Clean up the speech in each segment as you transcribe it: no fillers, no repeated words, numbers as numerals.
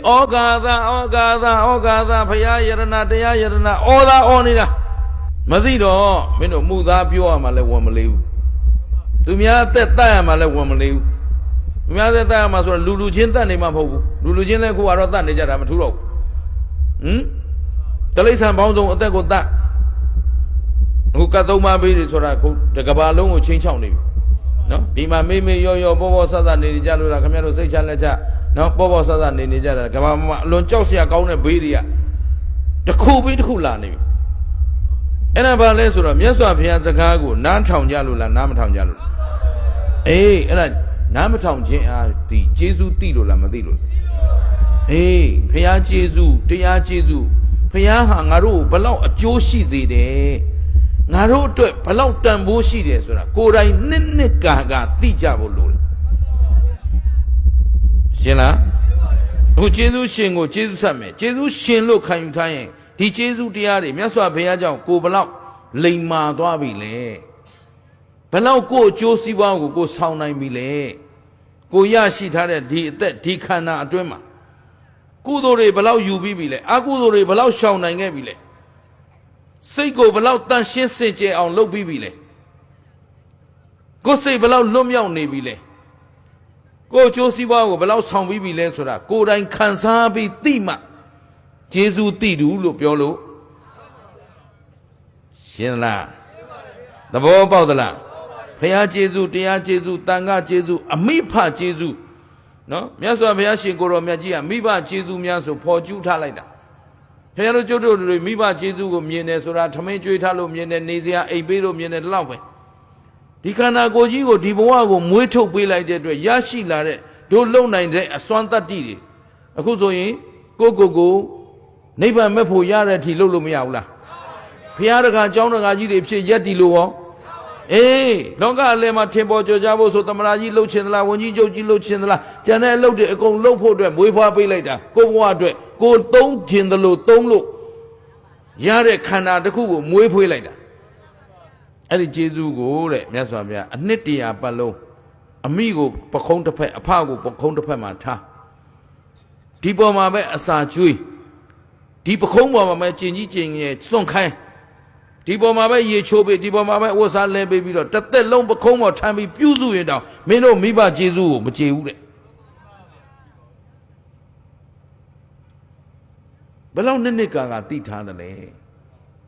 ဩဃာသာဖရာယရဏတရားယရဏဩသာဩနေတာမသိတော့မင်းတို့မှုသားပြောရမှလည်းဝန်မလေးဘူးသူများအသက်တတ်ရမှလည်းဝန်မလေးဘူးသူများအသက်တတ်ရမှဆိုတော့လူချင်းတတ်နေမှမဟုတ်ဘူးလူချင်းလည်းခုကတော့တတ်နေကြတာမထူးတော့ဘူးတလိษံပေါင်းစုံအသက်ကိုတတ်အခုကတ်သုံးပါးပေးတယ်ဆိုတာခုတကဘာလုံးကိုချင်းချောင်းနေပြီနော်ဒီမှာမေးရောပေါ်ဆဆနေကြလို့လားခင်ဗျားတို့စိတ်ချလက်ချနော်ပေါ်ဆဆနေကြတာကဘာမှာအလွန်ကြောက်စရာကောင်းတဲ့ဘေးတွေကတစ်ခုပြီးတစ်ခုလာနေပြီအဲ့ဒါဘာလဲဆိုတော့မြတ်စွာဘုရားစကားကိုနားထောင်ကြလို့လားနားမထောင်ကြလို့အေးအဲ့ဒါနားမထောင်ခြင်းအားဒီကျေးဇူးသိလို့လားမသိလို့အေးဘုရားကျေးဇူးတရားကျေးဇူးဘုရားဟာငါတို့ဘလောက်အကျိုးရှိစေတယ်ငါတို့အတွက်ဘလောက်တန်ဖိုးရှိတယ်ဆိုတာကိုယ်တိုင်နှစ်ကာသိကြဖို့လိုတယ်ရှင်းလားအခုကျေးဇူးရှင်ကိုကျေးဇူးဆက်မယ်ကျေးဇူးရှင်လို့ခံယူထားရင်ဒီကျေးဇူးတရားတွေမြတ်စွာဘုရားကြောင့်ကိုဘလောက်လိမ္မာသွားပြီလဲဘလောက်ကိုအကျိုးစီးပွားကိုကိုဆောင်နိုင်ပြီလဲကိုရရှိထားတဲ့ဒီအသက်ဒီခန္ဓာအတွင်းမှာကုသိုလ်တွေဘလောက်ယူပြီးပြီလဲအကုသိုလ်တွေဘလောက်ရှောင်နိုင်ခဲ့ပြီလဲစိတ်ကိုဘလောက်တန်ရှင်းစင်ကြယ်အောင်လုပ်ပြီးပြီလဲကိုယ်စိတ်ဘလောက်လွတ်မြောက်နေပြီလဲကိုယ်အကျိုးစီးပွားကိုဘလောက်ဆောင်ပြီးပြီလဲဆိုတာကိုယ်တိုင်ခံစားပြီးသိမှကျေးဇူးသိတူလို့ပြောလို့ရှင်းလားသဘောပေါက်သလားဘုရားကျေးဇူးတရားကျေးဇူးတန်ခါကျေးဇူးအမိဖကျေးဇူးနော်မြတ်စွာဘုရားရှင်ကိုရောမြတ်ကြီးကမိဘကျေးဇူးများဆိုဖော်ကျူးထားလိုက်တာဘုရားတို့ကျုပ်တို့တွေမိဘကျေးဇူးကိုမြင်တယ်ဆိုတာထမင်းကျွေးထားလို့မြင်တယ်နေစရာအိပ်ပေးလို့မြင်တယ်ဒီလောက်ပဲဒီခန္ဓာကိုယ်ကြီးကိုဒီဘဝကိုမွေးထုတ်ပေးလိုက်တဲ့အတွက်ရရှိလာတဲ့တို့လုံနိုင်တဲ့အစွမ်းတတ္တိတွေအခုဆိုရင်ကိုနိဗ္ဗာန်မဲ့ဖို့ရတဲ့အထိလုပ်လို့မရဘူးလားဘုရားတကားကျောင်းတကားကြီးတွေဖြစ်ရက်တီလို့ရောအေးလောကအလယ်မှာထင်ပေါ်ကြော်ကြဖို့ဆိုသမရာကြီးလှုပ်ချင်သလားဝန်ကြီးချုပ်ကြီးလှုပ်ချင်သလားကျန်တဲ့အလုပ်တွေအကုန်လှုပ်ဖို့အတွက်မွေးဖွားပေးလိုက်တာကိုဘဝအတွက်ကိုသုံးချင်တယ်လို့သုံးလို့ရတဲ့ခန္ဓာတစ်ခုကိုမွေးဖွေးလိုက်တာအဲ့ဒီကျေးဇူးကိုတဲ့မြတ်စွာဘုရားအနှစ်တရာပတ်လုံးအမိကိုပခုံးတစ်ဖက်အဖကိုပခုံးတစ်ဖက်မှာထားဒီပေါ်မှာပဲအစာကျွေးဒီပခုံးပေါ်မှာပဲကျင်ကြီးကျင်ငယ်စွန့်ခိုင်းဒီပေါ်မှာပဲရေချိုးပေးဒီပေါ်မှာပဲဝတ်စားလဲပေးပြီးတော့တစ်သက်လုံးပခုံးပေါ်ထမ်းပြီးပြုစုရင်တောင်မင်းတို့မိဘကျေးဇူးကိုမကျေဘူးတဲ့ဘယ်လောက်နှစ်ကာသိထားသလဲ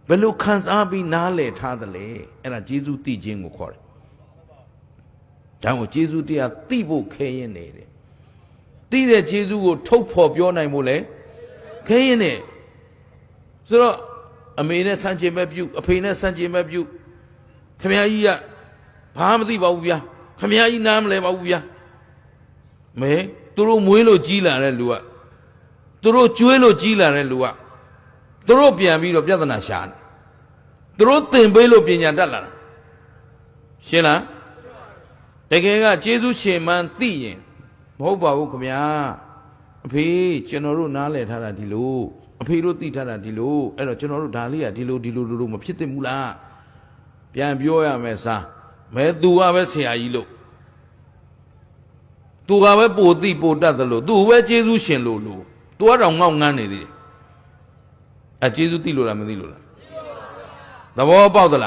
ဘယ်လိုခံစားပြီးနားလည်ထားသလဲအဲ့ဒါကျေးဇူးသိခြင်းကိုခေါ်တယ်။ဒါကိုကျေးဇူးတရားသိဖို့ခဲရင်နေတယ်။သိတဲ့ကျေးဇူးကိုထုတ်ဖော်ပြောနိုင်ဖို့လဲခဲရင်နေဆိုတော့အမေနဲ့ဆန့်ကျင်မဲ့ပြုအဖေနဲ့ဆန့်ကျင်မဲ့ပြုခမကြီးကဘာမသိပါဘူးဗျာခမကြီးနားမလဲပါဘူးဗျာမဲသူတို့မွေးလို့ကြီးလာတဲ့လူကသူတို့ကျွေးလို့ကြီးလာတဲ့လူကသူတို့ပြန်ပြီးတော့ပြဿနာရှာတယ်သူတို့သင်ပေးလို့ပညာတတ်လာတာရှင်းလားတကယ်ကကျေးဇူးရှင်မှန်သိရင်မဟုတ်ပါဘူးခင်ဗျာအဖေကျွန်တော်တို့နားလည်ထားတာဒီလိုအဖေတို့သိထားတာဒီလိုအဲ့တော့ကျွန်တော်တို့ဒါလေးကဒီလိုမဖြစ်သင့်ဘူးလားပြန်ပြောရမယ်စားမဲသူကပဲဆရာကြီးလို့သူကပဲပိုသိပိုတတ်တယ်လို့သူပဲကျေးဇူးရှင်လို့သူကတော့ငေါ့ငန်းနေသေးတယ်ကျေးဇူးသိလို့လားမသိလို့လားသဘောပေါက်သလား